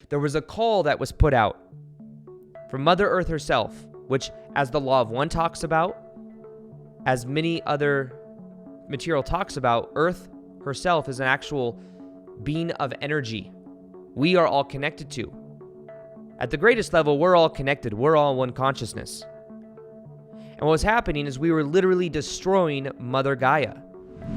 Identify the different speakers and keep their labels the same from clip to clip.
Speaker 1: There was a call that was put out from Mother Earth herself, which, as the Law of One talks about, as many other material talks about, Earth herself is an actual being of energy we are all connected to. At the greatest level, we're all connected. We're all one consciousness. And what was happening is we were literally destroying Mother Gaia.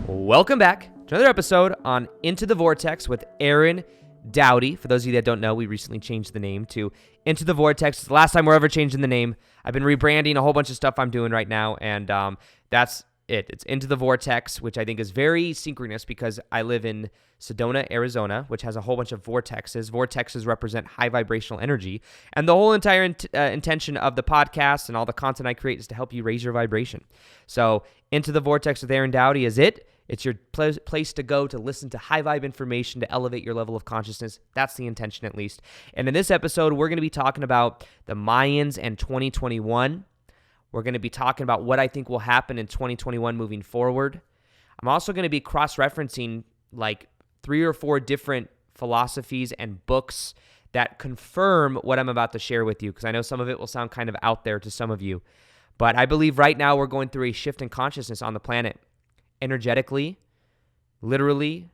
Speaker 1: Welcome back to another episode on Into the Vortex with Aaron Doughty. For those of you that don't know, we recently changed the name to Into the Vortex. It's the last time we're ever changing the name. I've been rebranding a whole bunch of stuff I'm doing right now, and that's it. It's Into the Vortex, which I think is very synchronous because I live in Sedona, Arizona, which has a whole bunch of vortexes. Vortexes represent high vibrational energy, and the whole entire intention of the podcast and all the content I create is to help you raise your vibration. So Into the Vortex with Aaron Doughty is it. It's your place to go to listen to high vibe information to elevate your level of consciousness. That's the intention, at least. And in this episode, we're going to be talking about the Mayans and 2021. We're going to be talking about what I think will happen in 2021 moving forward. I'm also going to be cross-referencing like 3 or 4 different philosophies and books that confirm what I'm about to share with you, because I know some of it will sound kind of out there to some of you. But I believe right now we're going through a shift in consciousness on the planet. Energetically, literally,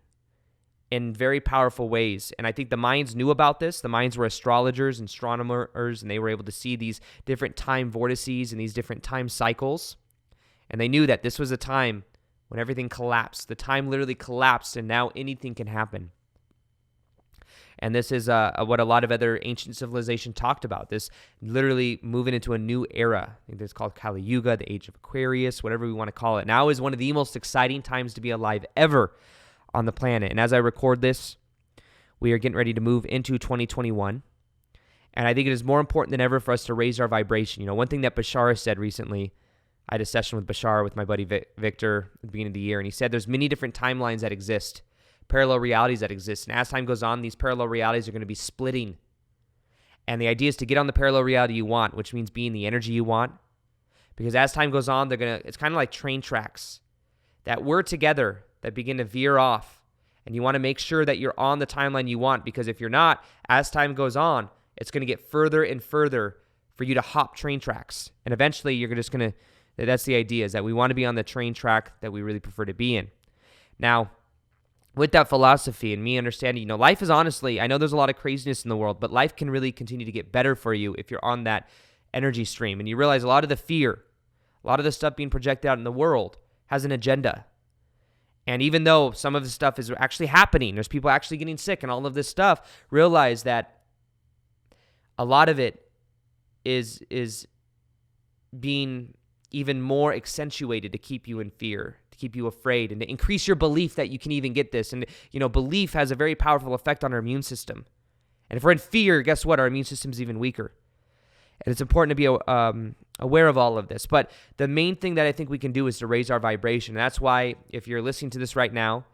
Speaker 1: in very powerful ways. And I think the Mayans knew about this. The Mayans were astrologers and astronomers, and they were able to see these different time vortices and these different time cycles. And they knew that this was a time when everything collapsed. The time literally collapsed, and now anything can happen. And this is what a lot of other ancient civilization talked about, this literally moving into a new era. I think it's called Kali Yuga, the age of Aquarius, whatever we want to call it. Now is one of the most exciting times to be alive ever on the planet. And as I record this, we are getting ready to move into 2021. And I think it is more important than ever for us to raise our vibration. You know, one thing that Bashar said recently, I had a session with Bashar with my buddy Victor at the beginning of the year, and he said there's many different timelines that exist. Parallel realities that exist. And as time goes on, these parallel realities are going to be splitting. And the idea is to get on the parallel reality you want, which means being the energy you want. Because as time goes on, it's kind of like train tracks that we're together that begin to veer off. And you want to make sure that you're on the timeline you want, because if you're not, as time goes on, it's going to get further and further for you to hop train tracks. And eventually you're just going to, that's the idea, is that we want to be on the train track that we really prefer to be in. Now, with that philosophy and me understanding, you know, life is honestly, I know there's a lot of craziness in the world, but life can really continue to get better for you if you're on that energy stream. And you realize a lot of the fear, a lot of the stuff being projected out in the world has an agenda. And even though some of the stuff is actually happening, there's people actually getting sick and all of this stuff, realize that a lot of it is being even more accentuated to keep you in fear, to keep you afraid, and to increase your belief that you can even get this. And, you know, belief has a very powerful effect on our immune system. And if we're in fear, guess what? Our immune system is even weaker. And it's important to be aware of all of this. But the main thing that I think we can do is to raise our vibration. And that's why if you're listening to this right now,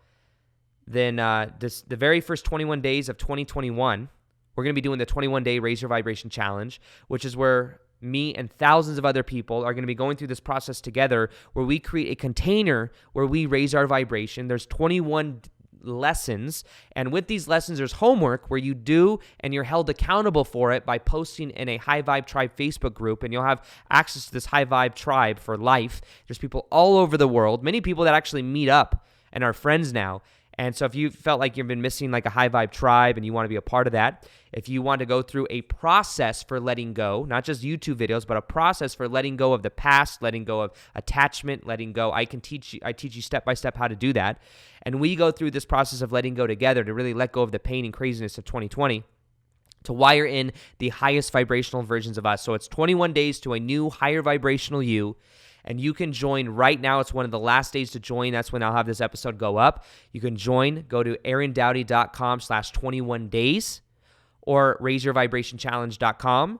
Speaker 1: then the very first 21 days of 2021, we're going to be doing the 21-day Raise Your Vibration Challenge, which is where me and thousands of other people are going to be going through this process together, where we create a container where we raise our vibration. There's 21 lessons, and with these lessons there's homework where you do, and you're held accountable for it by posting in a High Vibe Tribe Facebook group, and you'll have access to this High Vibe Tribe for life. There's people all over the world, many people that actually meet up and are friends now. And so if you felt like you've been missing like a High Vibe Tribe and you want to be a part of that, if you want to go through a process for letting go, not just YouTube videos, but a process for letting go of the past, letting go of attachment, letting go, I teach you step by step how to do that. And we go through this process of letting go together to really let go of the pain and craziness of 2020, to wire in the highest vibrational versions of us. So it's 21 days to a new higher vibrational you. And you can join right now. It's one of the last days to join. That's when I'll have this episode go up. You can join. Go to aarondoughty.com/21days or raiseyourvibrationchallenge.com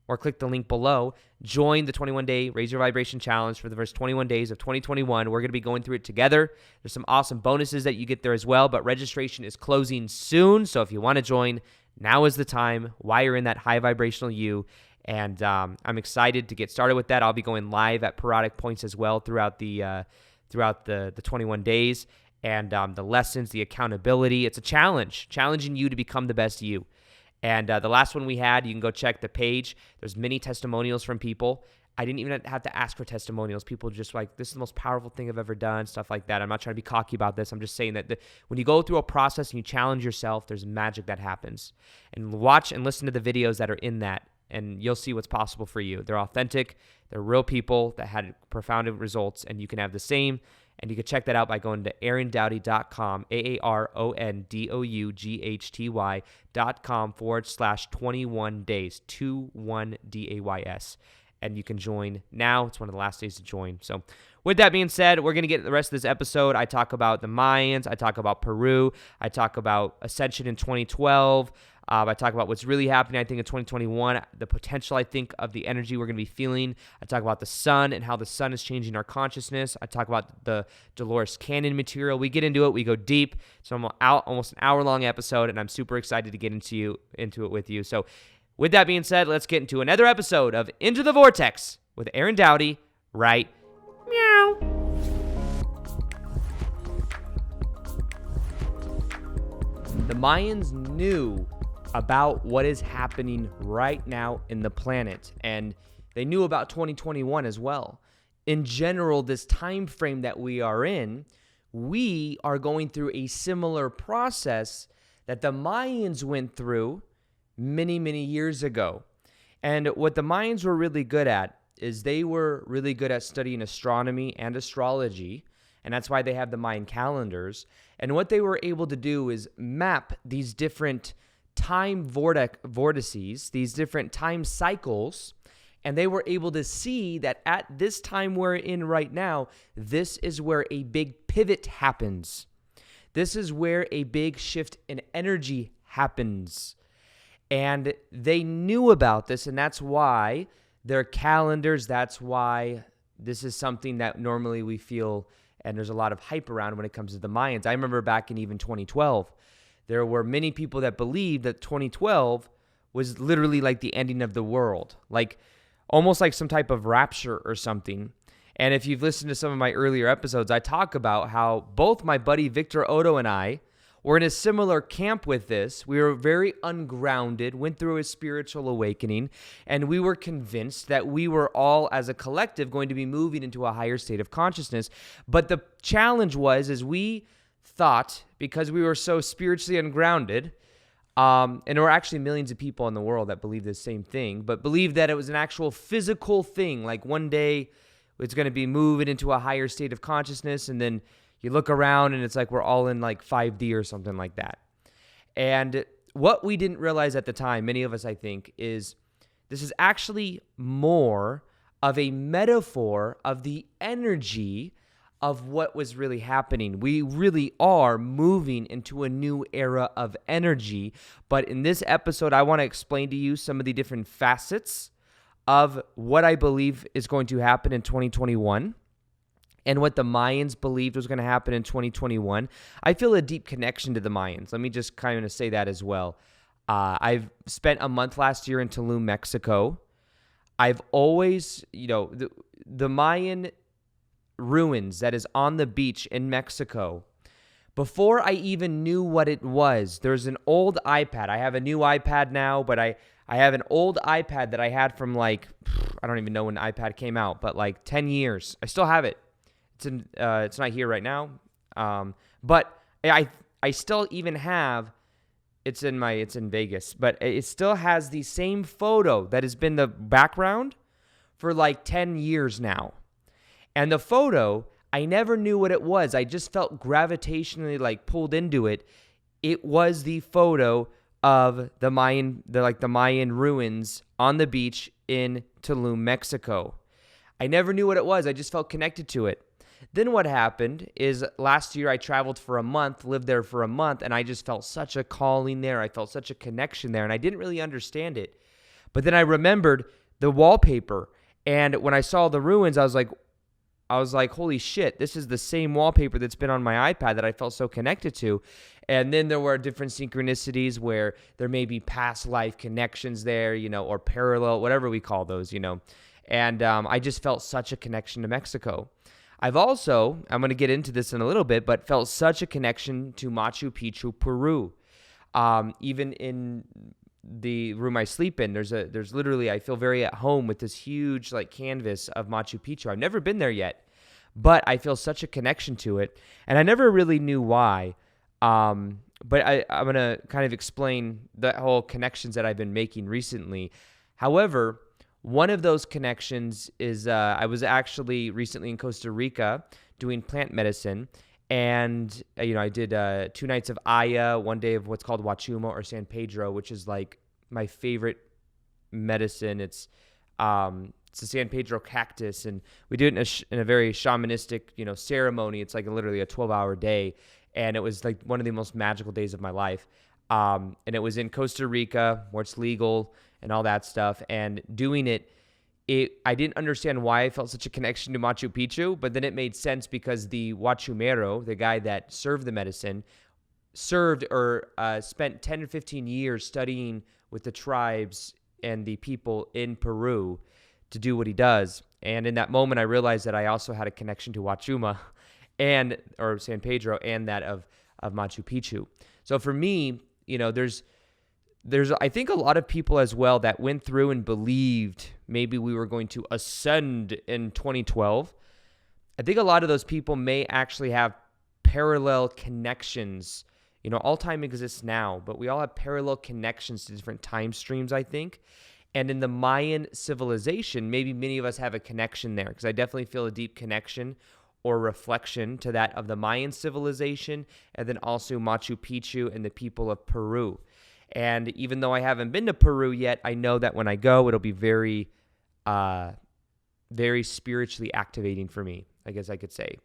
Speaker 1: or click the link below. Join the 21-day Raise Your Vibration Challenge for the first 21 days of 2021. We're going to be going through it together. There's some awesome bonuses that you get there as well, but registration is closing soon. So if you want to join, now is the time. Wire in that high vibrational you. And I'm excited to get started with that. I'll be going live at periodic points as well throughout the 21 days. And the lessons, the accountability. It's a challenge, challenging you to become the best you. And the last one we had, you can go check the page. There's many testimonials from people. I didn't even have to ask for testimonials. People just like, this is the most powerful thing I've ever done, stuff like that. I'm not trying to be cocky about this. I'm just saying that when you go through a process and you challenge yourself, there's magic that happens. And watch and listen to the videos that are in that, and you'll see what's possible for you. They're authentic. They're real people that had profound results, and you can have the same. And you can check that out by going to aarondoughty.com, AARONDOUGHTY.com/21 days, 21 DAYS. And you can join now. It's one of the last days to join. So with that being said, we're going to get the rest of this episode. I talk about the Mayans. I talk about Peru. I talk about Ascension in 2012. I talk about what's really happening, I think, in 2021, the potential, I think, of the energy we're going to be feeling. I talk about the sun and how the sun is changing our consciousness. I talk about the Dolores Cannon material. We get into it. We go deep. So I'm out almost an hour-long episode, and I'm super excited to get into it with you. So with that being said, let's get into another episode of Into the Vortex with Aaron Doughty right meow. The Mayans knew about what is happening right now in the planet, and they knew about 2021 as well. In general, this time frame that we are in, we are going through a similar process that the Mayans went through many, many years ago. And what the Mayans were really good at is they were really good at studying astronomy and astrology, and that's why they have the Mayan calendars. And what they were able to do is map these different time vortices, these different time cycles, and they were able to see that at this time we're in right now, this is where a big pivot happens. This is where a big shift in energy happens. And they knew about this, and that's why their calendars, that's why this is something that normally we feel, and there's a lot of hype around when it comes to the Mayans. I remember back in even 2012, there were many people that believed that 2012 was literally like the ending of the world, like almost like some type of rapture or something. And if you've listened to some of my earlier episodes, I talk about how both my buddy Victor Otto and I were in a similar camp with this. We were very ungrounded, went through a spiritual awakening, and we were convinced that we were all, as a collective, going to be moving into a higher state of consciousness. But the challenge was we thought, because we were so spiritually ungrounded, and there were actually millions of people in the world that believed the same thing, but believed that it was an actual physical thing, like one day it's going to be moving into a higher state of consciousness, and then you look around and it's like we're all in like 5D or something like that. And what we didn't realize at the time, many of us, I think, is this is actually more of a metaphor of the energy of what was really happening. We really are moving into a new era of energy. But in this episode, I want to explain to you some of the different facets of what I believe is going to happen in 2021 and what the Mayans believed was going to happen in 2021. I feel a deep connection to the Mayans. Let me just kind of say that as well. I've spent a month last year in Tulum, Mexico. I've always, the Mayan ruins that is on the beach in Mexico, before I even knew what it was, there's an old iPad. I have a new iPad now, but I have an old iPad that I had from I don't even know when the iPad came out, but like 10 years. I still have it. It's not here right now. But I still even have, it's in Vegas, but it still has the same photo that has been the background for like 10 years now. And the photo, I never knew what it was. I just felt gravitationally pulled into it. It was the photo of the Mayan ruins on the beach in Tulum, Mexico. I never knew what it was. I just felt connected to it. Then what happened is last year I traveled for a month, lived there for a month, and I just felt such a calling there. I felt such a connection there, and I didn't really understand it. But then I remembered the wallpaper, and when I saw the ruins, I was like, holy shit, this is the same wallpaper that's been on my iPad that I felt so connected to. And then there were different synchronicities where there may be past life connections there, or parallel, whatever we call those, And I just felt such a connection to Mexico. I'm going to get into this in a little bit, but felt such a connection to Machu Picchu, Peru. Even in the room I sleep in, there's literally, I feel very at home with this huge like canvas of Machu Picchu. I've never been there yet, but I feel such a connection to it, and I never really knew why. But I'm going to kind of explain the whole connections that I've been making recently. However, one of those connections is I was actually recently in Costa Rica doing plant medicine. And, I did 2 nights of Aya, 1 day of what's called Wachuma or San Pedro, which is like my favorite medicine. It's a San Pedro cactus. And we do it in a very shamanistic, ceremony. It's like literally a 12-hour day. And it was like one of the most magical days of my life. And it was in Costa Rica where it's legal and all that stuff. And doing it, I didn't understand why I felt such a connection to Machu Picchu, but then it made sense because the Huachumero, the guy that served the medicine, spent 10 or 15 years studying with the tribes and the people in Peru to do what he does. And in that moment, I realized that I also had a connection to Huachuma or San Pedro and that of Machu Picchu. So for me, there's I think a lot of people as well that went through and believed maybe we were going to ascend in 2012. I think a lot of those people may actually have parallel connections. All time exists now, but we all have parallel connections to different time streams, I think. And in the Mayan civilization, maybe many of us have a connection there, because I definitely feel a deep connection or reflection to that of the Mayan civilization, and then also Machu Picchu and the people of Peru. And even though I haven't been to Peru yet, I know that when I go, it'll be very, very spiritually activating for me, I guess I could say.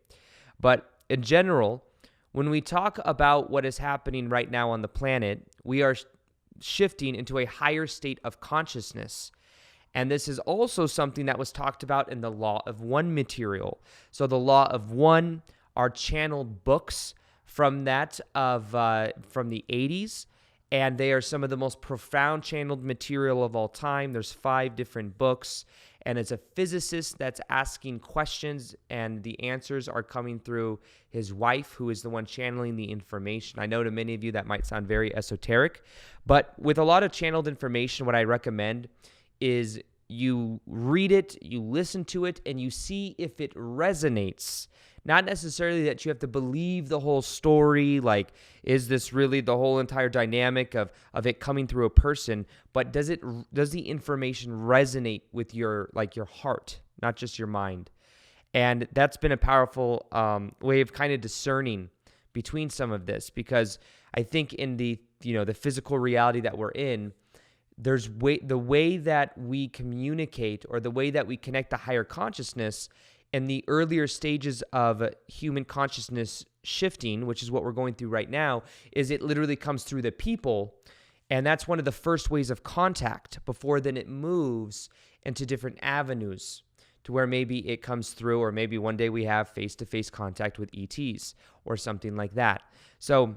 Speaker 1: But in general, when we talk about what is happening right now on the planet, we are shifting into a higher state of consciousness. And this is also something that was talked about in the Law of One material. So the Law of One are channeled books from that from the 80s. And they are some of the most profound channeled material of all time. There's 5 different books, and it's a physicist that's asking questions, and the answers are coming through his wife, who is the one channeling the information. I know to many of you that might sound very esoteric, but with a lot of channeled information, what I recommend is you read it, you listen to it, and you see if it resonates. Not necessarily that you have to believe the whole story, like, is this really the whole entire dynamic of it coming through a person, but does the information resonate with your heart, not just your mind? And that's been a powerful way of kind of discerning between some of this, because I think in the physical reality that we're in, there's the way that we communicate or the way that we connect to higher consciousness in the earlier stages of human consciousness shifting, which is what we're going through right now, is it literally comes through the people. And that's one of the first ways of contact before then it moves into different avenues to where maybe it comes through, or maybe one day we have face-to-face contact with ETs or something like that. So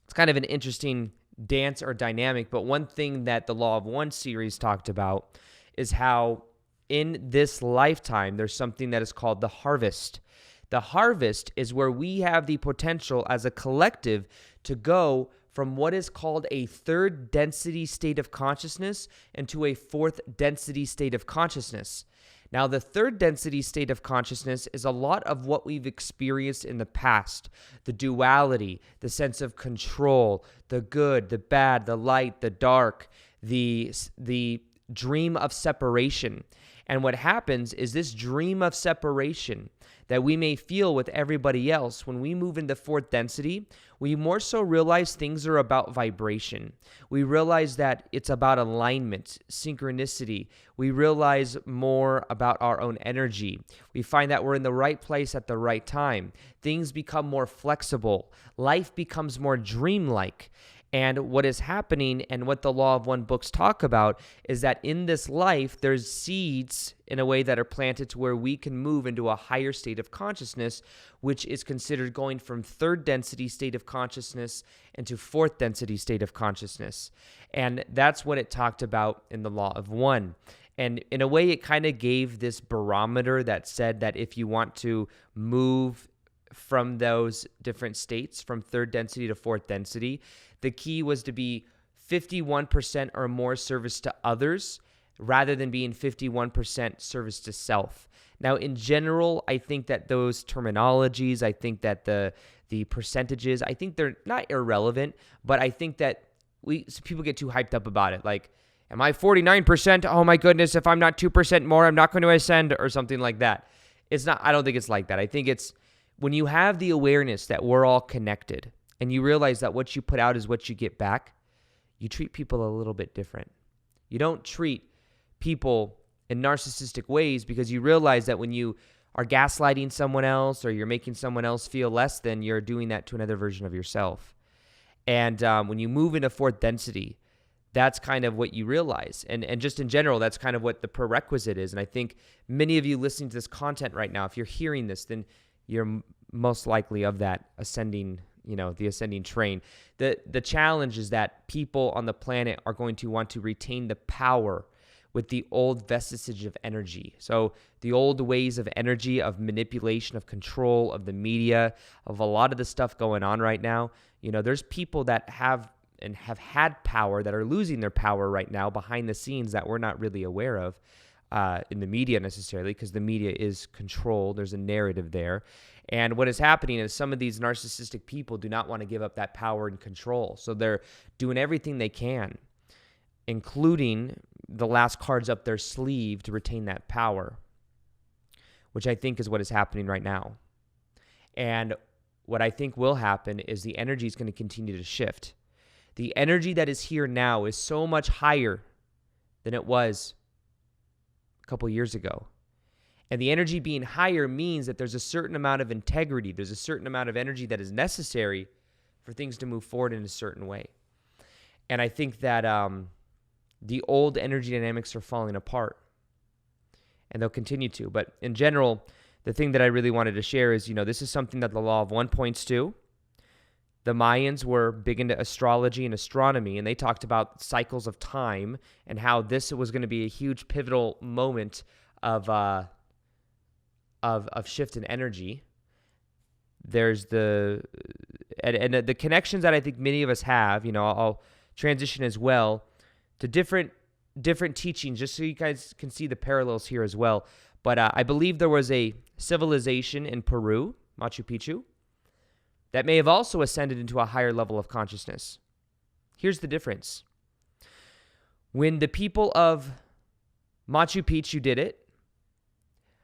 Speaker 1: it's kind of an interesting dance or dynamic. But one thing that the Law of One series talked about is how in this lifetime, there's something that is called the harvest. The harvest is where we have the potential as a collective to go from what is called a 3rd density state of consciousness into a 4th density state of consciousness. Now, the 3rd density state of consciousness is a lot of what we've experienced in the past. The duality, the sense of control, the good, the bad, the light, the dark, the dream of separation. And what happens is this dream of separation that we may feel with everybody else, when we move into 4th density, we more so realize things are about vibration. We realize that it's about alignment, synchronicity. We realize more about our own energy. We find that we're in the right place at the right time. Things become more flexible. Life becomes more dreamlike. And what is happening, and what the Law of One books talk about, is that in this life, there's seeds in a way that are planted to where we can move into a higher state of consciousness, which is considered going from 3rd density state of consciousness into 4th density state of consciousness. And that's what it talked about in the Law of One. And in a way, it kind of gave this barometer that said that if you want to move from those different states, from 3rd density to 4th density, the key was to be 51% or more service to others rather than being 51% service to self. Now, in general, I think that those terminologies, I think that the percentages, I think they're not irrelevant, but I think that people get too hyped up about it. Like, am I 49%? Oh my goodness, if I'm not 2% more, I'm not going to ascend, or something like that. It's not, I don't think it's like that. I think it's when you have the awareness that we're all connected and you realize that what you put out is what you get back, you treat people a little bit different. You don't treat people in narcissistic ways because you realize that when you are gaslighting someone else or you're making someone else feel less than, you're doing that to another version of yourself. And when you move into fourth density, that's kind of what you realize. And just in general, that's kind of what the prerequisite is. And I think many of you listening to this content right now, if you're hearing this, then you're most likely of that ascending, the ascending train. The challenge is that people on the planet are going to want to retain the power with the old vestige of energy. So the old ways of energy, of manipulation, of control, of the media, of a lot of the stuff going on right now. There's people that have had power that are losing their power right now behind the scenes that we're not really aware of in the media necessarily, because the media is controlled. There's a narrative there. And what is happening is some of these narcissistic people do not want to give up that power and control. So they're doing everything they can, including the last cards up their sleeve to retain that power, which I think is what is happening right now. And what I think will happen is the energy is going to continue to shift. The energy that is here now is so much higher than it was a couple years ago. And the energy being higher means that there's a certain amount of integrity. There's a certain amount of energy that is necessary for things to move forward in a certain way. And I think that the old energy dynamics are falling apart, and they'll continue to. But in general, the thing that I really wanted to share is, this is something that the Law of One points to. The Mayans were big into astrology and astronomy, and they talked about cycles of time and how this was going to be a huge pivotal moment of shift in energy. There's the connections that I think many of us have. I'll transition as well to different teachings, just so you guys can see the parallels here as well. But I believe there was a civilization in Peru, Machu Picchu, that may have also ascended into a higher level of consciousness. Here's the difference. When the people of Machu Picchu did it,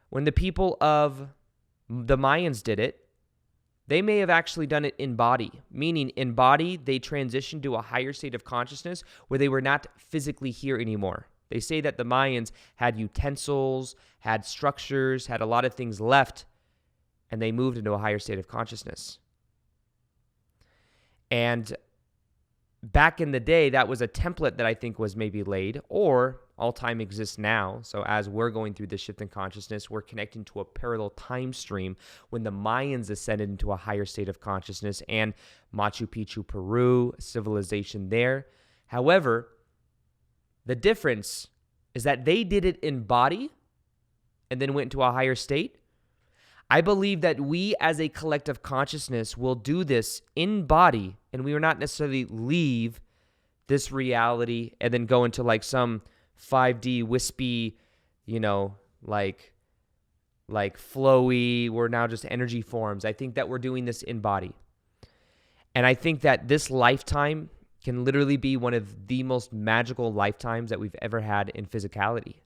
Speaker 1: when the people of the Mayans did it, they may have actually done it in body, meaning in body, they transitioned to a higher state of consciousness where they were not physically here anymore. They say that the Mayans had utensils, had structures, had a lot of things left, and they moved into a higher state of consciousness. And back in the day, that was a template that I think was maybe laid, or all time exists now. So as we're going through this shift in consciousness, we're connecting to a parallel time stream when the Mayans ascended into a higher state of consciousness, and Machu Picchu, Peru, civilization there. However, the difference is that they did it in body and then went into a higher state. I believe that we as a collective consciousness will do this in body, and we will not necessarily leave this reality and then go into like some 5D wispy, like flowy, we're now just energy forms. I think that we're doing this in body. And I think that this lifetime can literally be one of the most magical lifetimes that we've ever had in physicality.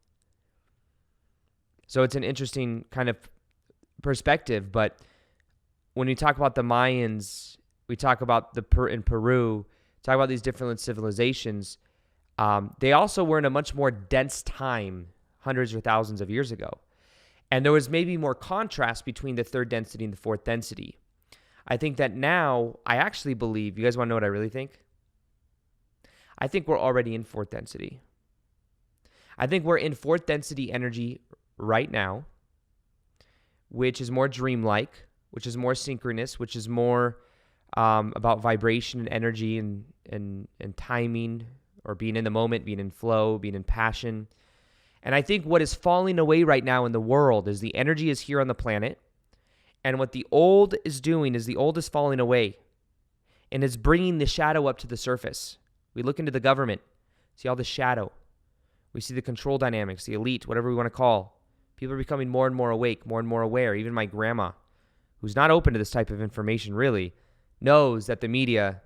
Speaker 1: So it's an interesting kind of perspective, but when we talk about the Mayans, we talk about in Peru, talk about these different civilizations, they also were in a much more dense time hundreds or thousands of years ago. And there was maybe more contrast between the third density and the fourth density. I think that now, I actually believe, you guys want to know what I really think? I think we're already in fourth density. I think we're in fourth density energy right now, which is more dreamlike, which is more synchronous, which is more about vibration and energy and timing, or being in the moment, being in flow, being in passion. And I think what is falling away right now in the world is the energy is here on the planet. And what the old is doing is the old is falling away. And it's bringing the shadow up to the surface. We look into the government, see all the shadow. We see the control dynamics, the elite, whatever we want to call. People are becoming more and more awake, more and more aware. Even my grandma, who's not open to this type of information really, knows that the media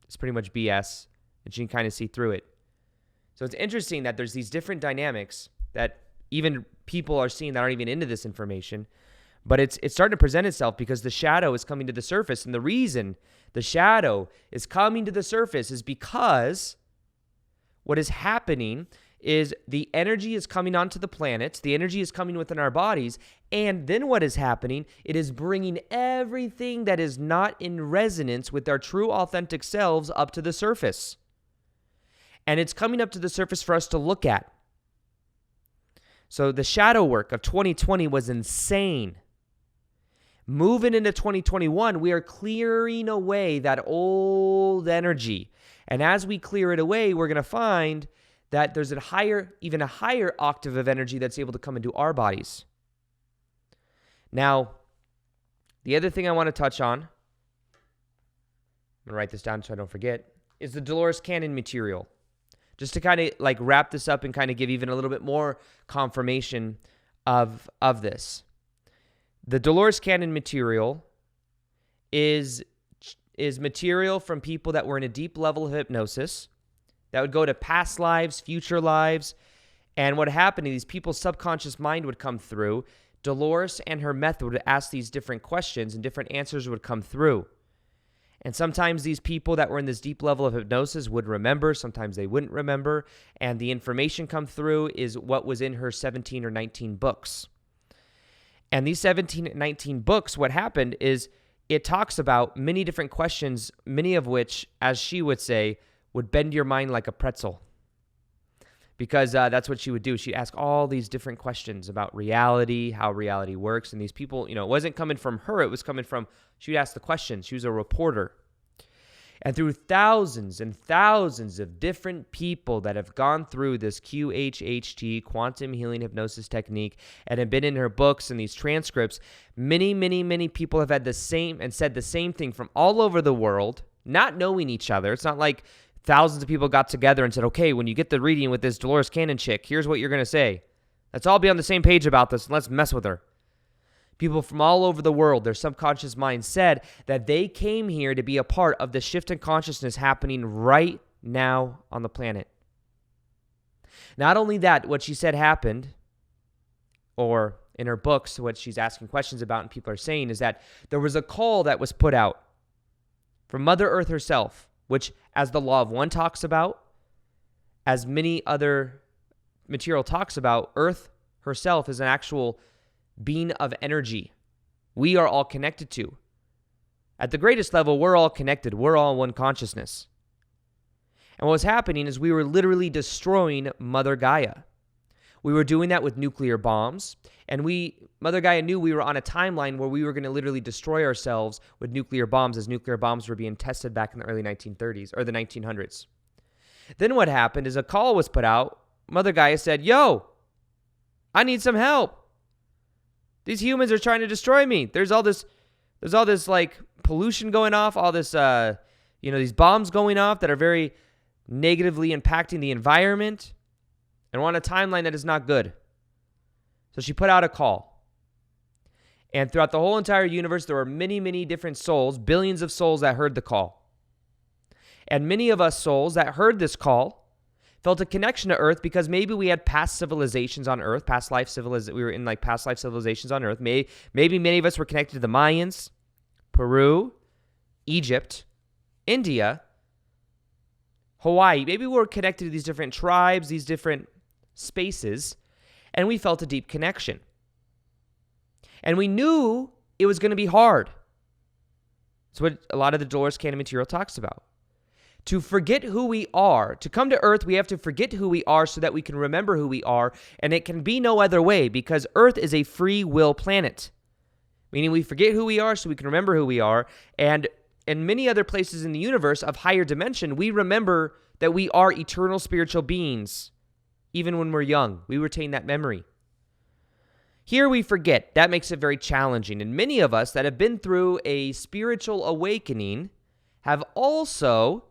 Speaker 1: is pretty much BS, and she can kind of see through it. So it's interesting that there's these different dynamics that even people are seeing that aren't even into this information, but it's starting to present itself because the shadow is coming to the surface. And the reason the shadow is coming to the surface is because what is happening is the energy is coming onto the planets, the energy is coming within our bodies, and then what is happening, it is bringing everything that is not in resonance with our true authentic selves up to the surface. And it's coming up to the surface for us to look at. So the shadow work of 2020 was insane. Moving into 2021, we are clearing away that old energy. And as we clear it away, we're going to find that there's even a higher octave of energy that's able to come into our bodies. Now, the other thing I want to touch on, I'm going to write this down so I don't forget, is the Dolores Cannon material. Just to kind of like wrap this up and kind of give even a little bit more confirmation of this. The Dolores Cannon material is material from people that were in a deep level of hypnosis that would go to past lives, future lives. And what happened is these people's subconscious mind would come through. Dolores and her method would ask these different questions and different answers would come through. And sometimes these people that were in this deep level of hypnosis would remember, sometimes they wouldn't remember. And the information come through is what was in her 17 or 19 books. And these 17 and 19 books, what happened is it talks about many different questions, many of which, as she would say, would bend your mind like a pretzel. Because that's what she would do. She'd ask all these different questions about reality, how reality works. And these people, it wasn't coming from her. It was coming from, she would ask the questions. She was a reporter. And through thousands and thousands of different people that have gone through this QHHT, quantum healing hypnosis technique, and have been in her books and these transcripts, many, many, many people have had the same and said the same thing from all over the world, not knowing each other. It's not like thousands of people got together and said, okay, when you get the reading with this Dolores Cannon chick, here's what you're going to say. Let's all be on the same page about this and let's mess with her. People from all over the world, their subconscious mind said that they came here to be a part of the shift in consciousness happening right now on the planet. Not only that, what she said happened, or in her books, what she's asking questions about and people are saying is that there was a call that was put out from Mother Earth herself, which, as the Law of One talks about, as many other material talks about, Earth herself is an actual being of energy. We are all connected to. At the greatest level, we're all connected. We're all one consciousness. And what was happening is we were literally destroying Mother Gaia. We were doing that with nuclear bombs. And Mother Gaia knew we were on a timeline where we were going to literally destroy ourselves with nuclear bombs as nuclear bombs were being tested back in the early 1930s or the 1900s. Then what happened is a call was put out. Mother Gaia said, yo, I need some help. These humans are trying to destroy me. There's all this like pollution going off, all this, these bombs going off that are very negatively impacting the environment. And we're on a timeline that is not good. So she put out a call. And throughout the whole entire universe, there were many, many different souls, billions of souls that heard the call. And many of us souls that heard this call felt a connection to Earth because maybe we had past civilizations on Earth, we were in like past life civilizations on Earth. Maybe many of us were connected to the Mayans, Peru, Egypt, India, Hawaii. Maybe we were connected to these different tribes, these different spaces, and we felt a deep connection. And we knew it was going to be hard. That's what a lot of the Dolores Cannon material talks about. To forget who we are, to come to Earth, we have to forget who we are so that we can remember who we are, and it can be no other way because Earth is a free will planet, meaning we forget who we are so we can remember who we are, and in many other places in the universe of higher dimension, we remember that we are eternal spiritual beings. Even when we're young, we retain that memory. Here we forget. That makes it very challenging, and many of us that have been through a spiritual awakening have also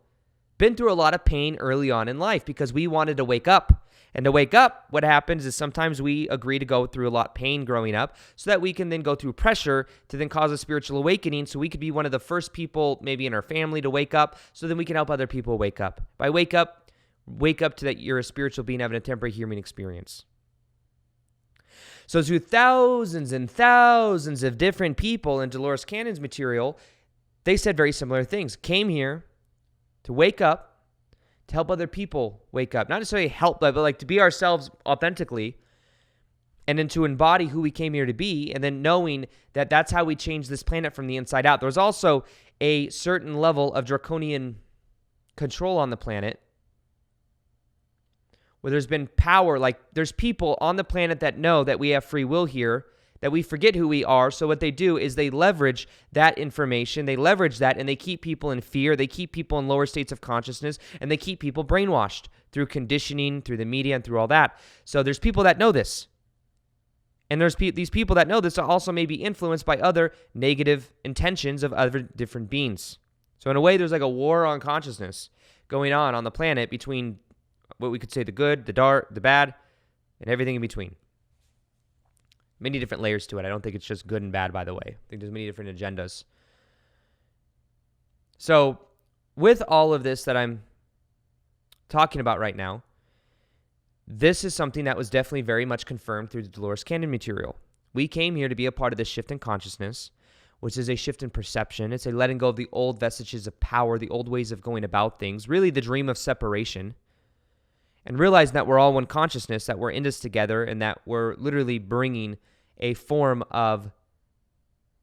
Speaker 1: been through a lot of pain early on in life because we wanted to wake up. And to wake up, what happens is sometimes we agree to go through a lot of pain growing up so that we can then go through pressure to then cause a spiritual awakening, so we could be one of the first people maybe in our family to wake up, so then we can help other people wake up. By wake up to that you're a spiritual being having a temporary human experience. So through thousands and thousands of different people in Dolores Cannon's material, they said very similar things. Came here to wake up, to help other people wake up. Not necessarily help, but like to be ourselves authentically, and then to embody who we came here to be, and then knowing that that's how we change this planet from the inside out. There's also a certain level of draconian control on the planet where there's been power. Like there's people on the planet that know that we have free will here, that we forget who we are. So what they do is they leverage that information, they leverage that, and they keep people in fear, they keep people in lower states of consciousness, and they keep people brainwashed through conditioning, through the media, and through all that. So there's people that know this. And there's these people that know this are also maybe influenced by other negative intentions of other different beings. So in a way, there's like a war on consciousness going on the planet between what we could say the good, the dark, the bad, and everything in between. Many different layers to it. I don't think it's just good and bad, by the way. I think there's many different agendas. So with all of this that I'm talking about right now, this is something that was definitely very much confirmed through the Dolores Cannon material. We came here to be a part of this shift in consciousness, which is a shift in perception. It's a letting go of the old vestiges of power, the old ways of going about things, really the dream of separation, and realizing that we're all one consciousness, that we're in this together, and that we're literally bringing a form of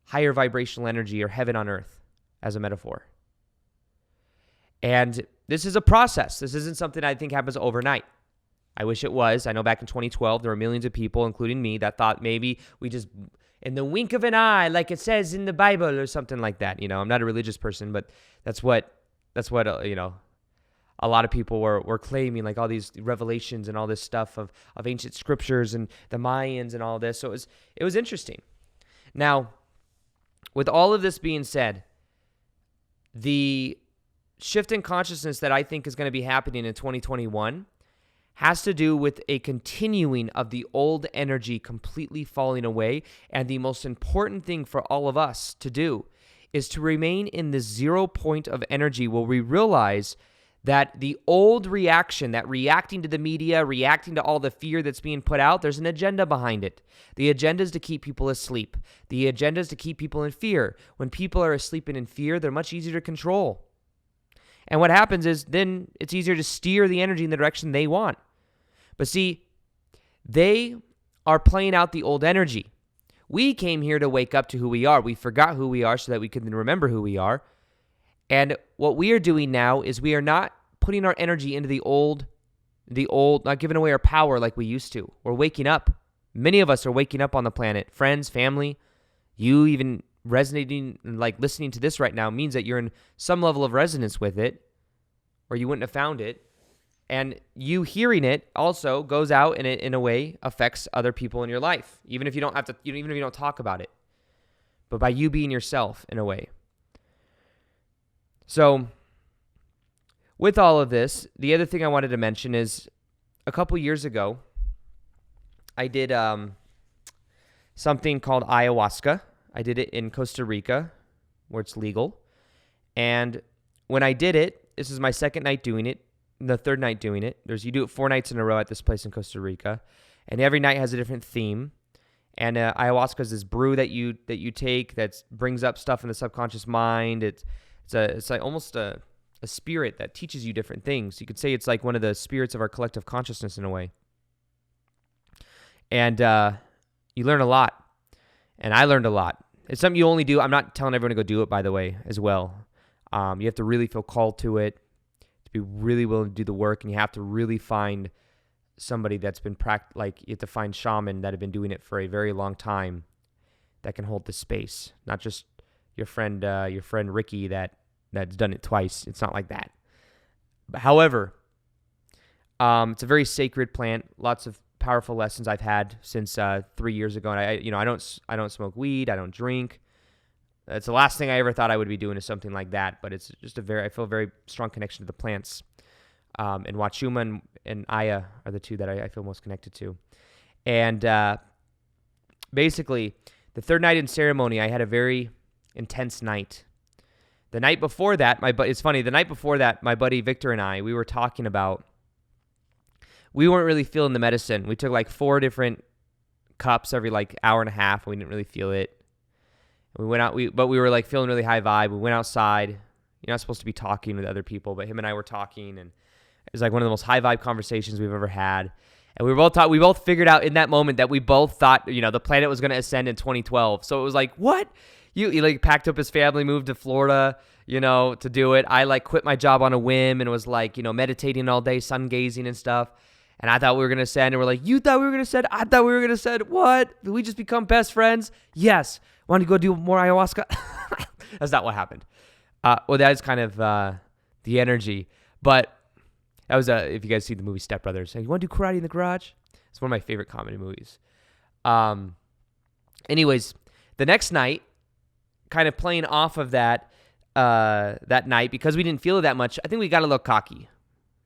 Speaker 1: higher vibrational energy, or heaven on earth as a metaphor. And this is a process. This isn't something I think happens overnight. I wish it was. I know back in 2012, there were millions of people, including me, that thought maybe we just, in the wink of an eye, like it says in the Bible or something like that. You know, I'm not a religious person, but that's what a lot of people were claiming, like all these revelations and all this stuff of ancient scriptures and the Mayans and all this. So it was interesting. Now, with all of this being said, the shift in consciousness that I think is going to be happening in 2021 has to do with a continuing of the old energy completely falling away. And the most important thing for all of us to do is to remain in the 0 point of energy where we realize that the old reaction, that reacting to the media, reacting to all the fear that's being put out, there's an agenda behind it. The agenda is to keep people asleep. The agenda is to keep people in fear. When people are asleep and in fear, they're much easier to control. And what happens is then it's easier to steer the energy in the direction they want. But see, they are playing out the old energy. We came here to wake up to who we are. We forgot who we are so that we can remember who we are. And what we are doing now is we are not putting our energy into the old, not giving away our power like we used to. We're waking up. Many of us are waking up on the planet. Friends, family, you even resonating, like listening to this right now means that you're in some level of resonance with it, or you wouldn't have found it. And you hearing it also goes out and it, in a way, affects other people in your life, even if you don't have to, even if you don't talk about it. But by you being yourself in a way. So, with all of this, the other thing I wanted to mention is a couple years ago, I did something called ayahuasca. I did it in Costa Rica, where it's legal. And when I did it, this is my second night doing it, the third night doing it. You do it 4 nights in a row at this place in Costa Rica, and every night has a different theme. And ayahuasca is this brew that you take that brings up stuff in the subconscious mind. It's like almost a spirit that teaches you different things. You could say it's like one of the spirits of our collective consciousness in a way. And you learn a lot. And I learned a lot. It's something you only do. I'm not telling everyone to go do it, by the way, as well. You have to really feel called to it, to be really willing to do the work, and you have to really find somebody that's been like you have to find shaman that have been doing it for a very long time that can hold the space, not just your friend Ricky that's done it twice. It's not like that. But however, it's a very sacred plant. Lots of powerful lessons I've had since 3 years ago. And I don't smoke weed. I don't drink. That's the last thing I ever thought I would be doing is something like that. But it's just I feel a very strong connection to the plants. And Wachuma and Aya are the two that I feel most connected to. And basically, the third night in ceremony, I had a very intense night. The night before that, it's funny, the night before that, my buddy Victor and I, we were talking about, we weren't really feeling the medicine. We took like 4 different cups every like hour and a half, and we didn't really feel it. We went out, but we were like feeling really high vibe. We went outside. You're not supposed to be talking with other people, but him and I were talking, and it was like one of the most high vibe conversations we've ever had. And we both figured out in that moment that we both thought, the planet was going to ascend in 2012. So it was like, what? He like packed up his family, moved to Florida, to do it. I like quit my job on a whim and was like, meditating all day, sun gazing and stuff. And I thought we were going to ascend. And we're like, you thought we were going to ascend? I thought we were going to ascend. What? Did we just become best friends? Yes. Want to go do more ayahuasca? That's not what happened. Well, that is kind of the energy. But that was if you guys see the movie Step Brothers, you want to do karate in the garage? It's one of my favorite comedy movies. Anyways, the next night, kind of playing off of that night, because we didn't feel it that much, I think we got a little cocky.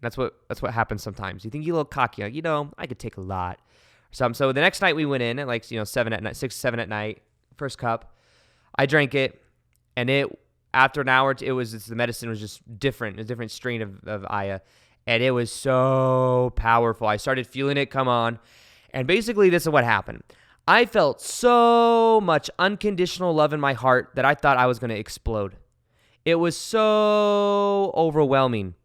Speaker 1: That's what happens sometimes. You think you're a little cocky, like, I could take a lot. So the next night we went in at like 7 at night, 6, 7 at night, first cup. I drank it, and after an hour, the medicine was just different, a different strain of Aya. And it was so powerful. I started feeling it come on. And basically, this is what happened. I felt so much unconditional love in my heart that I thought I was going to explode. It was so overwhelming.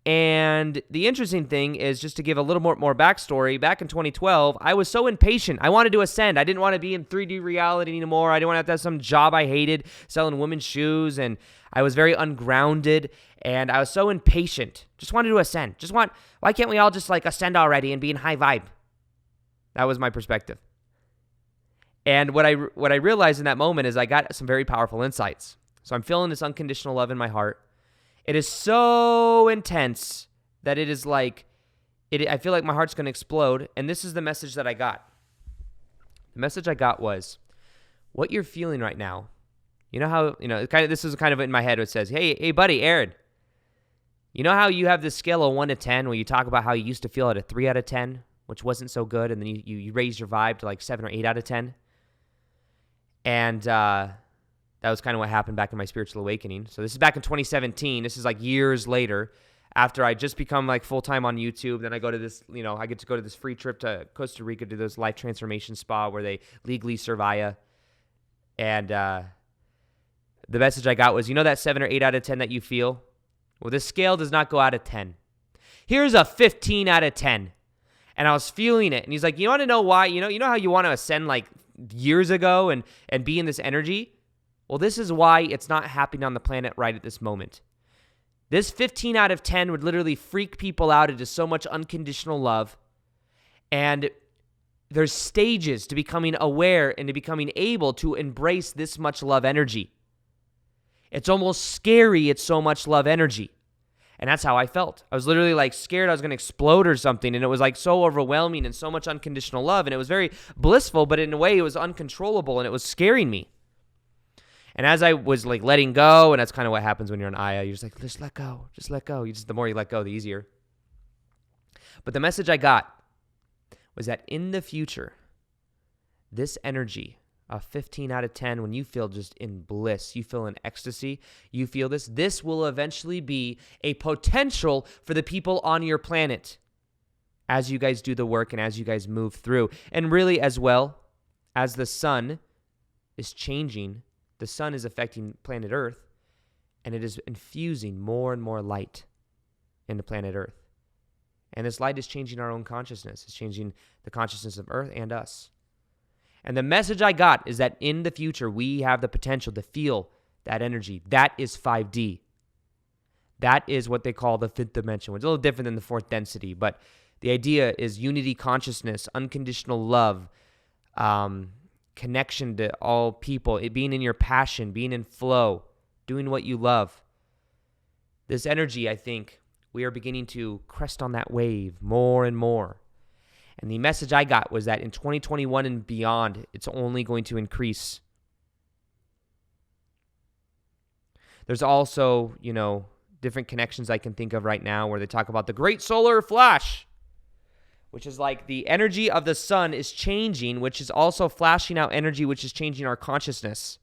Speaker 1: And the interesting thing is, just to give a little more backstory, back in 2012, I was so impatient. I wanted to ascend. I didn't want to be in 3D reality anymore. I didn't want to have some job I hated, selling women's shoes, and I was very ungrounded, and I was so impatient. Just wanted to ascend. Why can't we all just like ascend already and be in high vibe? That was my perspective. And what I realized in that moment is I got some very powerful insights. So I'm feeling this unconditional love in my heart. It is so intense that it is like, I feel like my heart's going to explode. And this is the message that I got. The message I got was, what you're feeling right now, how, this is kind of in my head. It says, hey, buddy, Aaron, you know how you have this scale of 1 to 10 where you talk about how you used to feel at a 3 out of 10, which wasn't so good. And then you raised your vibe to like 7 or 8 out of 10. And, that was kind of what happened back in my spiritual awakening. So this is back in 2017. This is like years later, after I just become like full-time on YouTube. Then I go to this, I get to go to this free trip to Costa Rica to this life transformation spa where they legally serve Aya. And the message I got was, that 7 or 8 out of 10 that you feel? Well, this scale does not go out of 10. Here's a 15 out of 10. And I was feeling it. And he's like, you want to know why? You know how you want to ascend like years ago and be in this energy? Well, this is why it's not happening on the planet right at this moment. This 15 out of 10 would literally freak people out into so much unconditional love. And there's stages to becoming aware and to becoming able to embrace this much love energy. It's almost scary, it's so much love energy. And that's how I felt. I was literally like scared I was going to explode or something. And it was like so overwhelming and so much unconditional love. And it was very blissful, but in a way it was uncontrollable and it was scaring me. And as I was like letting go, and that's kind of what happens when you're on Aya, you're just like, just let go, just let go. The more you let go, the easier. But the message I got was that in the future, this energy of 15 out of 10, when you feel just in bliss, you feel in ecstasy, you feel this will eventually be a potential for the people on your planet as you guys do the work and as you guys move through. And really as well, as the sun is changing, the sun is affecting planet Earth, and it is infusing more and more light into planet Earth. And this light is changing our own consciousness. It's changing the consciousness of Earth and us. And the message I got is that in the future, we have the potential to feel that energy. That is 5D. That is what they call the fifth dimension, which is a little different than the fourth density. But the idea is unity consciousness, unconditional love, connection to all people, it being in your passion, being in flow, doing what you love. This energy, I think, we are beginning to crest on that wave more and more. And the message I got was that in 2021 and beyond, it's only going to increase. There's also, different connections I can think of right now where they talk about the great solar flash, which is like the energy of the sun is changing, which is also flashing out energy, which is changing our consciousness.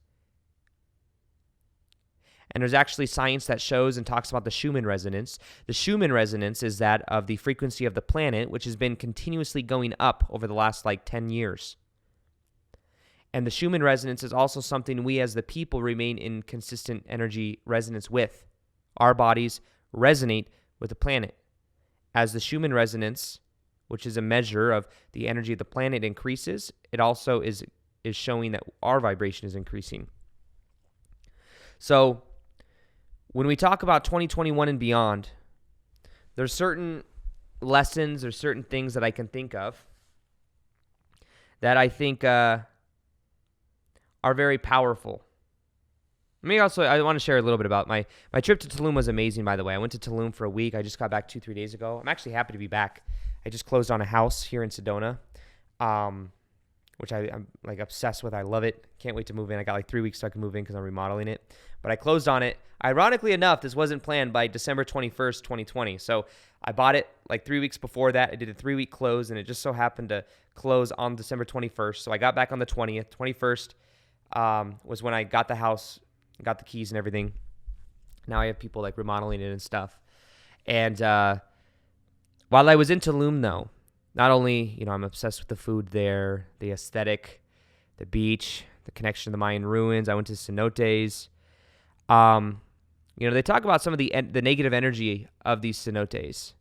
Speaker 1: And there's actually science that shows and talks about the Schumann resonance. The Schumann resonance is that of the frequency of the planet, which has been continuously going up over the last 10 years. And the Schumann resonance is also something we as the people remain in consistent energy resonance with. Our bodies resonate with the planet. As the Schumann resonance, which is a measure of the energy of the planet, increases, it also is showing that our vibration is increasing. So when we talk about 2021 and beyond, there's certain lessons or certain things that I can think of that I think are very powerful. I want to share a little bit about my trip to Tulum was amazing, by the way. I went to Tulum for a week. I just got back 2-3 days ago. I'm actually happy to be back. I just closed on a house here in Sedona, which I'm obsessed with. I love it. Can't wait to move in. I got 3 weeks so I can move in because I'm remodeling it. But I closed on it. Ironically enough, this wasn't planned by December 21st, 2020. So I bought it 3 weeks before that. I did a 3-week close, and it just so happened to close on December 21st. So I got back on the 20th. 21st was when I got the house, got the keys and everything. Now I have people remodeling it and stuff. And while I was in Tulum, though, not only, I'm obsessed with the food there, the aesthetic, the beach, the connection to the Mayan ruins. I went to cenotes. They talk about some of the negative energy of these cenotes.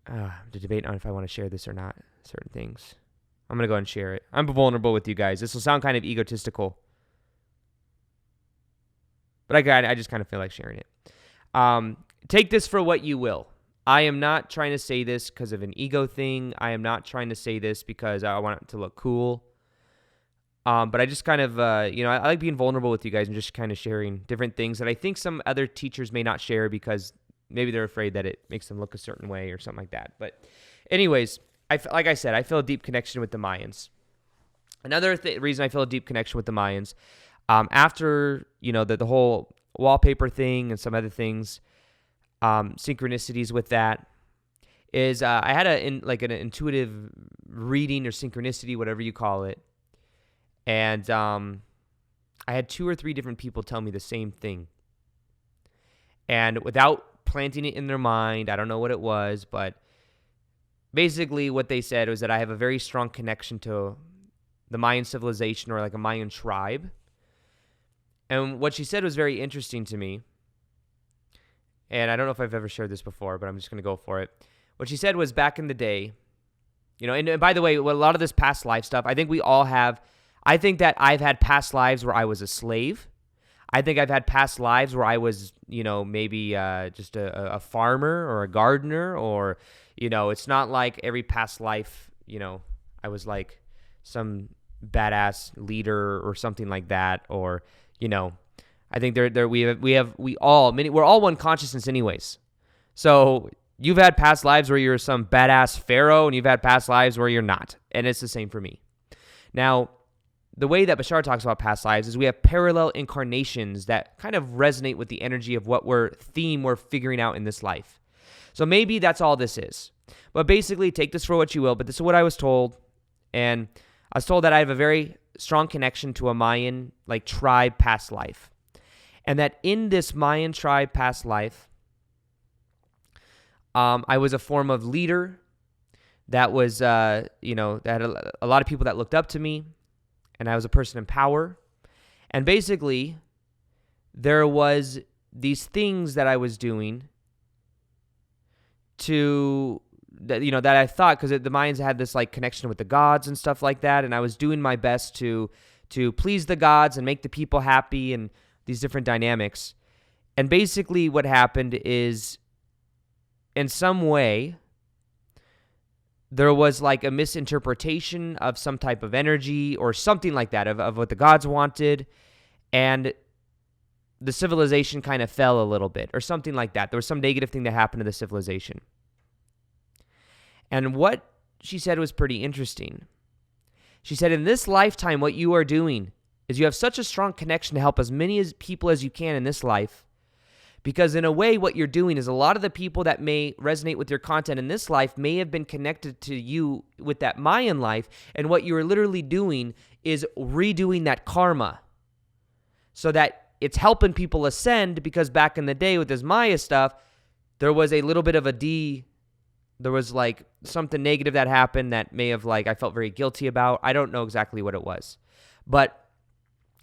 Speaker 1: To debate on if I want to share this or not, certain things. I'm going to go and share it. I'm vulnerable with you guys. This will sound kind of egotistical, but I just kind of feel like sharing it. Take this for what you will. I am not trying to say this because of an ego thing. I am not trying to say this because I want it to look cool. But I just kind of, I like being vulnerable with you guys and just kind of sharing different things that I think some other teachers may not share because maybe they're afraid that it makes them look a certain way or something like that. But anyways, like I said, I feel a deep connection with the Mayans. Another reason I feel a deep connection with the Mayans, after, the whole wallpaper thing and some other things, synchronicities with that, is I had an intuitive reading or synchronicity, whatever you call it. And I had 2 or 3 different people tell me the same thing. And without planting it in their mind, I don't know what it was, but basically what they said was that I have a very strong connection to the Mayan civilization or a Mayan tribe. And what she said was very interesting to me. And I don't know if I've ever shared this before, but I'm just going to go for it. What she said was back in the day, and by the way, a lot of this past life stuff, I think we all have. I think that I've had past lives where I was a slave. I think I've had past lives where I was, maybe just a farmer or a gardener or, it's not like every past life, I was like some badass leader or something like that. Or, I think we're all one consciousness anyways. So you've had past lives where you're some badass pharaoh and you've had past lives where you're not. And it's the same for me. Now, the way that Bashar talks about past lives is we have parallel incarnations that kind of resonate with the energy of what we're figuring out in this life. So maybe that's all this is. But basically, take this for what you will, but this is what I was told. And I was told that I have a very strong connection to a Mayan tribe past life. And that in this Mayan tribe past life, I was a form of leader that was, that had a lot of people that looked up to me. And I was a person in power. And basically, there was these things that I was doing that I thought, because the Mayans had this connection with the gods and stuff like that. And I was doing my best to please the gods and make the people happy and these different dynamics. And basically what happened is, in some way, there was a misinterpretation of some type of energy or something like that of what the gods wanted. And the civilization kind of fell a little bit or something like that. There was some negative thing that happened to the civilization. And what she said was pretty interesting. She said, in this lifetime, what you are doing is you have such a strong connection to help as many people as you can in this life. Because in a way, what you're doing is a lot of the people that may resonate with your content in this life may have been connected to you with that Mayan life. And what you're literally doing is redoing that karma so that it's helping people ascend, because back in the day with this Maya stuff, there was a little bit of there was like something negative that happened that may have I felt very guilty about. I don't know exactly what it was. But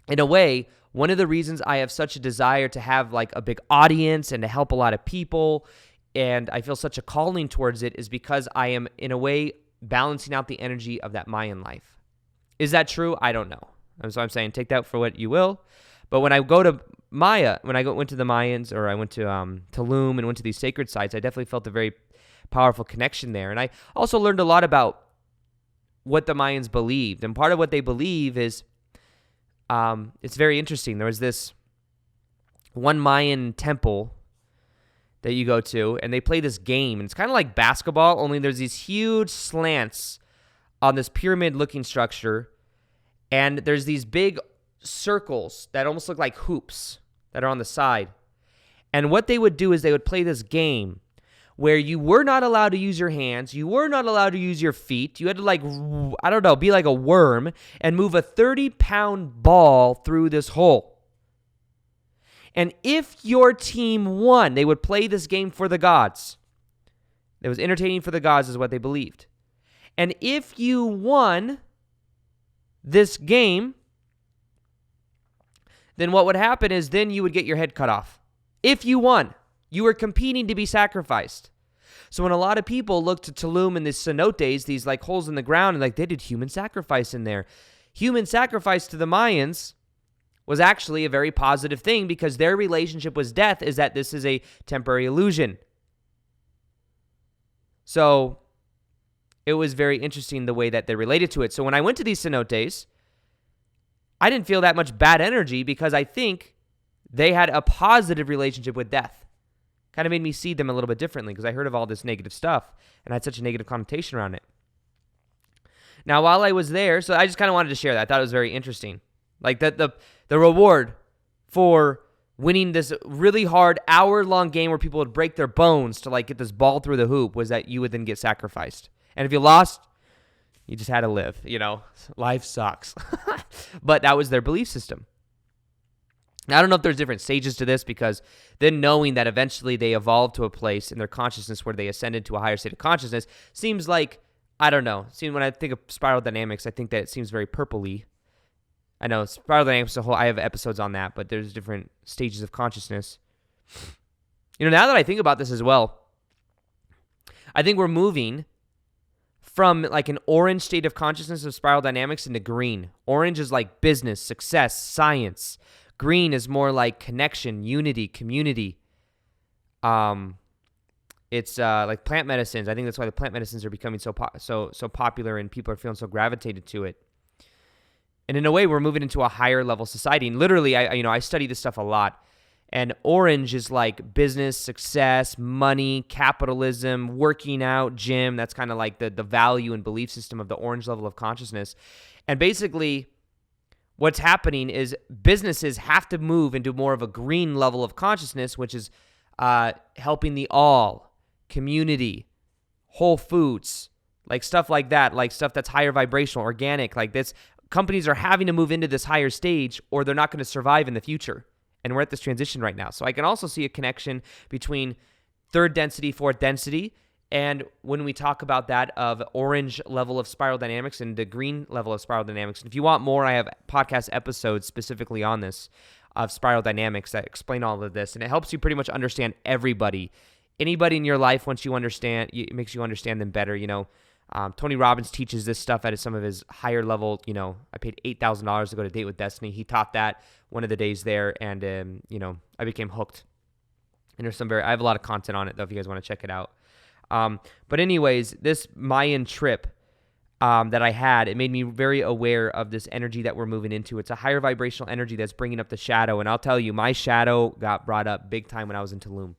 Speaker 1: in a way, one of the reasons I have such a desire to have a big audience and to help a lot of people, and I feel such a calling towards it, is because I am, in a way, balancing out the energy of that Mayan life. Is that true? I don't know. So I'm saying take that for what you will. But when I go to went to the Mayans, or I went to Tulum and went to these sacred sites, I definitely felt a very powerful connection there. And I also learned a lot about what the Mayans believed. And part of what they believe is, it's very interesting. There was this one Mayan temple that you go to, and they play this game. And it's kind of like basketball, only there's these huge slants on this pyramid-looking structure. And there's these big circles that almost look like hoops that are on the side. And what they would do is they would play this game where you were not allowed to use your hands, you were not allowed to use your feet. You had to be like a worm and move a 30-pound ball through this hole. And if your team won, they would play this game for the gods. It was entertaining for the gods is what they believed. And if you won this game, then what would happen is then you would get your head cut off. If you won. You were competing to be sacrificed. So when a lot of people look to Tulum and these cenotes, these holes in the ground, and they did human sacrifice in there. Human sacrifice to the Mayans was actually a very positive thing, because their relationship with death is that this is a temporary illusion. So it was very interesting the way that they related to it. So when I went to these cenotes, I didn't feel that much bad energy, because I think they had a positive relationship with death. Kind of made me see them a little bit differently, because I heard of all this negative stuff and I had such a negative connotation around it. Now, while I was there, so I just kind of wanted to share that. I thought it was very interesting. The reward for winning this really hard hour-long game where people would break their bones to get this ball through the hoop was that you would then get sacrificed. And if you lost, you just had to live. Life sucks. But that was their belief system. Now, I don't know if there's different stages to this, because then knowing that eventually they evolved to a place in their consciousness where they ascended to a higher state of consciousness seems I don't know. See, when I think of spiral dynamics, I think that it seems very purpley. I know spiral dynamics as a whole, I have episodes on that, but there's different stages of consciousness. Now that I think about this as well, I think we're moving from an orange state of consciousness of spiral dynamics into green. Orange is business, success, science. Green is more connection, unity, community. It's plant medicines. I think that's why the plant medicines are becoming so popular, and people are feeling so gravitated to it. And in a way, we're moving into a higher level society. And literally, I study this stuff a lot. And orange is business, success, money, capitalism, working out, gym. That's kind of the value and belief system of the orange level of consciousness. And basically, what's happening is businesses have to move into more of a green level of consciousness, which is helping the all, community, whole foods, stuff like that, stuff that's higher vibrational, organic, this. Companies are having to move into this higher stage, or they're not going to survive in the future. And we're at this transition right now. So I can also see a connection between third density, fourth density, and when we talk about that of orange level of spiral dynamics and the green level of spiral dynamics. And if you want more, I have podcast episodes specifically on this of spiral dynamics that explain all of this. And it helps you pretty much understand everybody. Anybody in your life, once you understand, it makes you understand them better. Tony Robbins teaches this stuff at some of his higher level. I paid $8,000 to go to Date with Destiny. He taught that one of the days there, and I became hooked. And I have a lot of content on it though, if you guys want to check it out. But anyways, this Mayan trip that I had, it made me very aware of this energy that we're moving into. It's a higher vibrational energy that's bringing up the shadow. And I'll tell you, my shadow got brought up big time when I was in Tulum.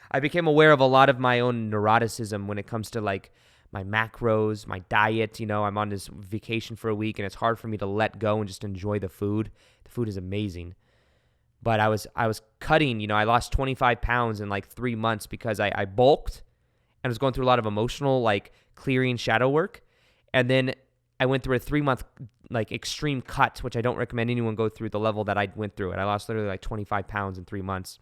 Speaker 1: I became aware of a lot of my own neuroticism when it comes to my my macros, my diet. I'm on this vacation for a week, and it's hard for me to let go and just enjoy the food. The food is amazing. But I was cutting, I lost 25 pounds in like 3 months because I bulked and was going through a lot of emotional, like clearing shadow work. And then I went through a 3-month like extreme cut, which I don't recommend anyone go through the level that I went through it. I lost literally like 25 pounds in 3 months.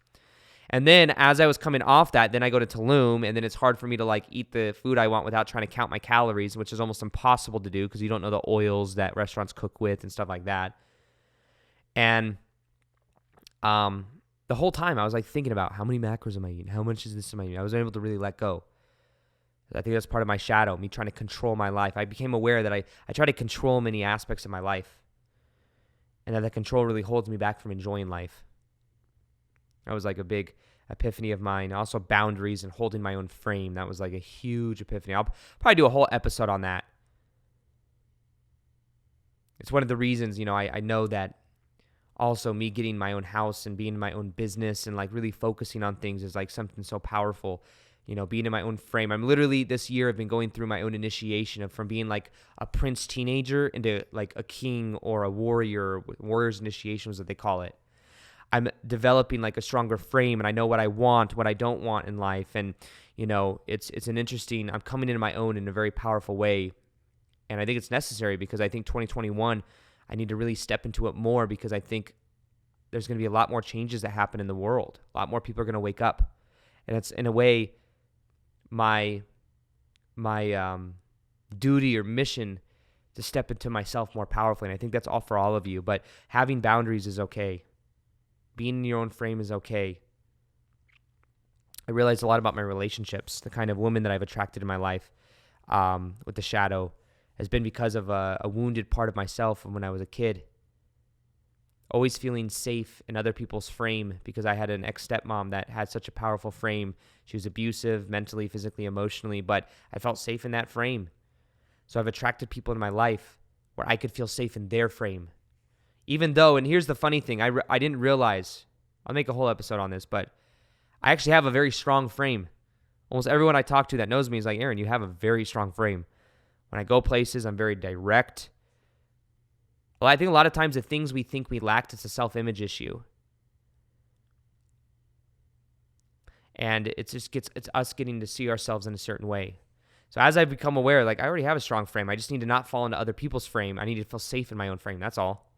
Speaker 1: And then as I was coming off that, then I go to Tulum, and then it's hard for me to like eat the food I want without trying to count my calories, which is almost impossible to do because you don't know the oils that restaurants cook with and stuff like that. And the whole time I was like thinking about how many macros am I eating? How much is this am I eating? I wasn't able to really let go. I think that's part of my shadow, me trying to control my life. I became aware that I try to control many aspects of my life, and that control really holds me back from enjoying life. That was like a big epiphany of mine. Also boundaries and holding my own frame. That was like a huge epiphany. I'll probably do a whole episode on that. It's one of the reasons, I know that also me getting my own house and being in my own business and like really focusing on things is like something so powerful. Being in my own frame. I'm literally this year I've been going through my own initiation from being like a prince teenager into like a king or a warrior. Warrior's initiation is what they call it. I'm developing like a stronger frame, and I know what I want, what I don't want in life. And, it's an interesting, I'm coming into my own in a very powerful way. And I think it's necessary because I think 2021, I need to really step into it more because I think there's going to be a lot more changes that happen in the world. A lot more people are going to wake up. And it's in a way my duty or mission to step into myself more powerfully. And I think that's all for all of you. But having boundaries is okay. Being in your own frame is okay. I realized a lot about my relationships. The kind of women that I've attracted in my life with the shadow has been because of a wounded part of myself from when I was a kid. Always feeling safe in other people's frame because I had an ex-stepmom that had such a powerful frame. She was abusive mentally, physically, emotionally, but I felt safe in that frame. So I've attracted people in my life where I could feel safe in their frame. Even though, and here's the funny thing, I didn't realize, I'll make a whole episode on this, but I actually have a very strong frame. Almost everyone I talk to that knows me is like, Aaron, you have a very strong frame. When I go places, I'm very direct. Well, I think a lot of times the things we think we lacked, it's a self-image issue. And it's us getting to see ourselves in a certain way. So as I become aware, like I already have a strong frame. I just need to not fall into other people's frame. I need to feel safe in my own frame. That's all.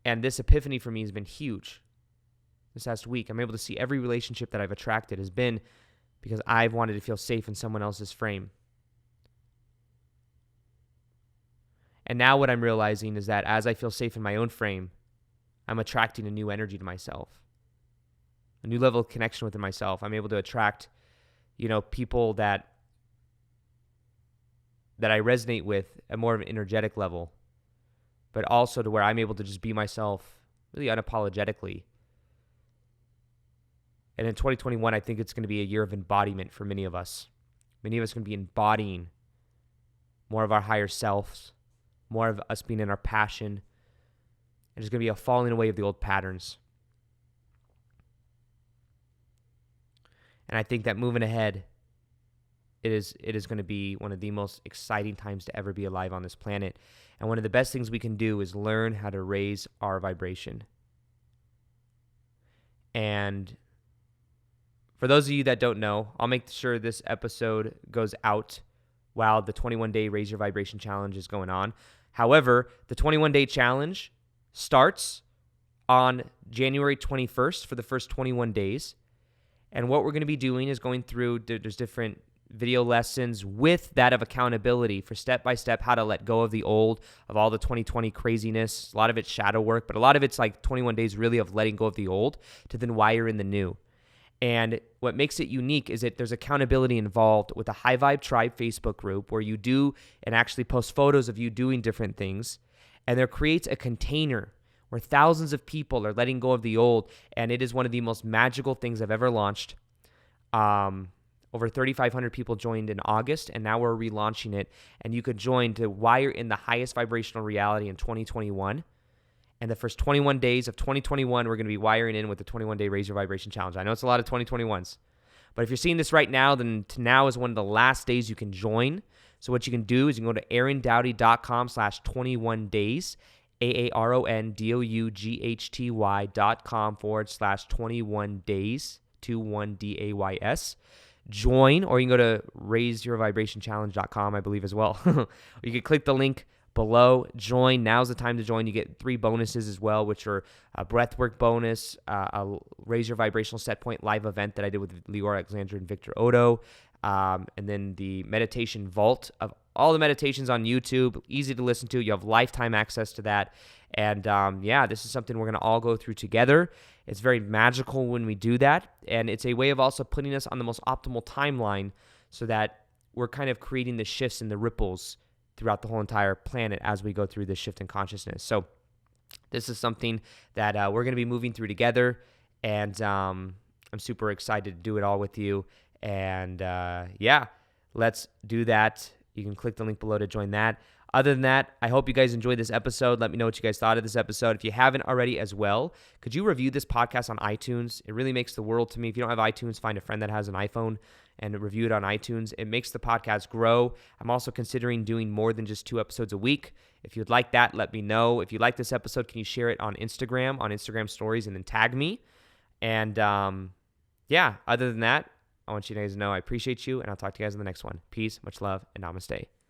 Speaker 1: And this epiphany for me has been huge. This last week, I'm able to see every relationship that I've attracted has been because I've wanted to feel safe in someone else's frame. And now what I'm realizing is that as I feel safe in my own frame, I'm attracting a new energy to myself, a new level of connection within myself. I'm able to attract, people that I resonate with at more of an energetic level, but also to where I'm able to just be myself really unapologetically. And in 2021, I think it's going to be a year of embodiment for many of us. Many of us are going to be embodying more of our higher selves, more of us being in our passion. And there's going to be a falling away of the old patterns. And I think that moving ahead, it is going to be one of the most exciting times to ever be alive on this planet. And one of the best things we can do is learn how to raise our vibration. And for those of you that don't know, I'll make sure this episode goes out while the 21-day Raise Your Vibration Challenge is going on. However, the 21-day challenge starts on January 21st for the first 21 days. And what we're going to be doing is going through, there's different video lessons with that of accountability for step-by-step how to let go of the old, of all the 2020 craziness. A lot of it's shadow work, but a lot of it's like 21 days really of letting go of the old to then wire in the new. And what makes it unique is that there's accountability involved with a High Vibe Tribe Facebook group where you do and actually post photos of you doing different things. And there creates a container where thousands of people are letting go of the old. And it is one of the most magical things I've ever launched. Over 3,500 people joined in August, and now we're relaunching it. And you could join to wire in the highest vibrational reality in 2021. And the first 21 days of 2021, we're going to be wiring in with the 21-day Raise Your Vibration Challenge. I know it's a lot of 2021s, But if you're seeing this right now, then now is one of the last days you can join. So what you can do is you can go to aarondoughty.com/21 days, AARONDOUGHTY.com/21 days, 21 DAYS. Join, or you can go to raiseyourvibrationchallenge.com, I believe, as well. You can click the link below. Join. Now's the time to join. You get 3 bonuses as well, which are a breathwork bonus, a Raise Your Vibrational Set Point live event that I did with Lior Alexander and Victor Odo, and then the meditation vault of all the meditations on YouTube, easy to listen to. You have lifetime access to that. And this is something we're going to all go through together. It's very magical when we do that. And it's a way of also putting us on the most optimal timeline so that we're kind of creating the shifts and the ripples throughout the whole entire planet as we go through this shift in consciousness. So this is something that we're going to be moving through together. And I'm super excited to do it all with you. And let's do that. You can click the link below to join that. Other than that, I hope you guys enjoyed this episode. Let me know what you guys thought of this episode. If you haven't already as well, could you review this podcast on iTunes? It really makes the world to me. If you don't have iTunes, find a friend that has an iPhone and review it on iTunes. It makes the podcast grow. I'm also considering doing more than just 2 episodes a week. If you'd like that, let me know. If you like this episode, can you share it on Instagram stories, and then tag me? And other than that, I want you guys to know I appreciate you, and I'll talk to you guys in the next one. Peace, much love, and namaste.